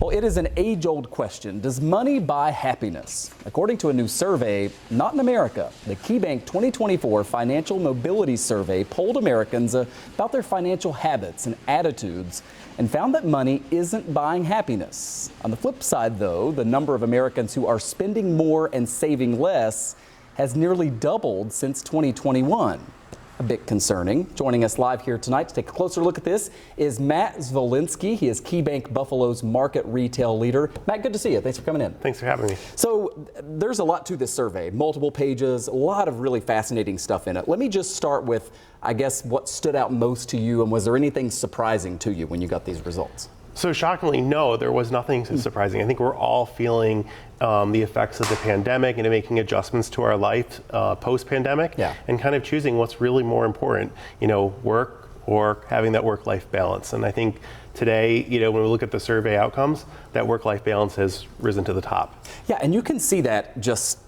Well, it is an age-old question. Does money buy happiness? According to a new survey, not in America, the KeyBank 2024 Financial Mobility Survey polled Americans about their financial habits and attitudes and found that money isn't buying happiness. On the flip side, though, the number of Americans who are spending more and saving less has nearly doubled since 2021. A bit concerning. Joining us live here tonight to take a closer look at this is Matt Zwolinski. He is KeyBank Buffalo's market retail leader. Matt, good to see you. Thanks for coming in. Thanks for having me. So there's a lot to this survey, multiple pages, a lot of really fascinating stuff in it. Let me just start with, I guess, what stood out most to you, and was there anything surprising to you when you got these results? So shockingly, no, there was nothing surprising. I think we're all feeling the effects of the pandemic and making adjustments to our life post-pandemic, and kind of choosing what's really more important, work or having that work-life balance. And I think today, when we look at the survey outcomes, that work-life balance has risen to the top. Yeah, and you can see that just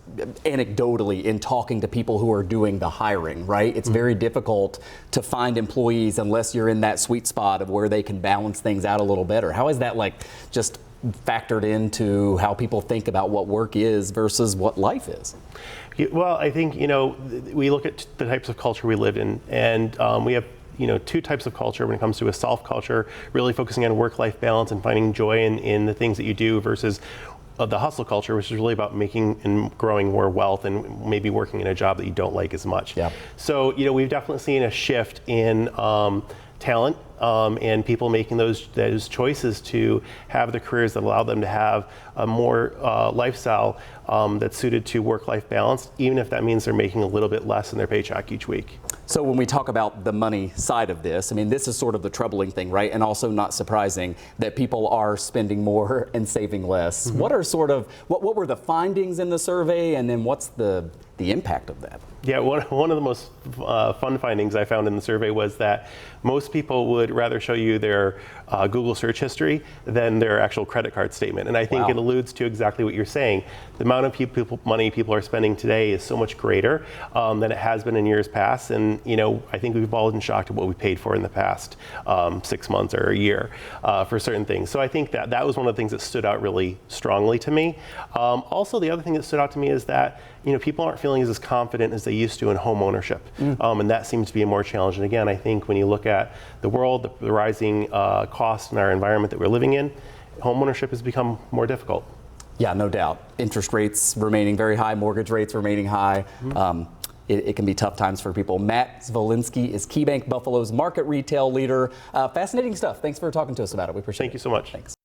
anecdotally in talking to people who are doing the hiring, right? It's very difficult to find employees unless you're in that sweet spot of where they can balance things out a little better. How is that just factored into how people think about what work is versus what life is? Well, I think, we look at the types of culture we live in, and we have two types of culture when it comes to a self culture, really focusing on work-life balance and finding joy in the things that you do, versus the hustle culture, which is really about making and growing more wealth and maybe working in a job that you don't like as much. Yeah. So, we've definitely seen a shift in talent and people making those choices to have the careers that allow them to have a more lifestyle that's suited to work-life balance, even if that means they're making a little bit less in their paycheck each week. So when we talk about the money side of this, I mean, this is sort of the troubling thing, right? And also not surprising that people are spending more and saving less. What are what were the findings in the survey, and then what's the impact of that? Yeah, one of the most fun findings I found in the survey was that most people would rather show you their Google search history than their actual credit card statement. And I think it alludes to exactly what you're saying. The amount of money people are spending today is so much greater than it has been in years past. And I think we've all been shocked at what we paid for in the past 6 months or a year for certain things. So I think that was one of the things that stood out really strongly to me. Also, the other thing that stood out to me is that people aren't feeling as confident as they used to in home ownership, and that seems to be more challenging. Again, I think when you look at the world, the rising costs in our environment that we're living in, home ownership has become more difficult. Yeah, no doubt. Interest rates remaining very high, mortgage rates remaining high. It can be tough times for people. Matt Zwolinski is KeyBank Buffalo's market retail leader. Fascinating stuff. Thanks for talking to us about it. We appreciate it. Thank you so much. Thanks.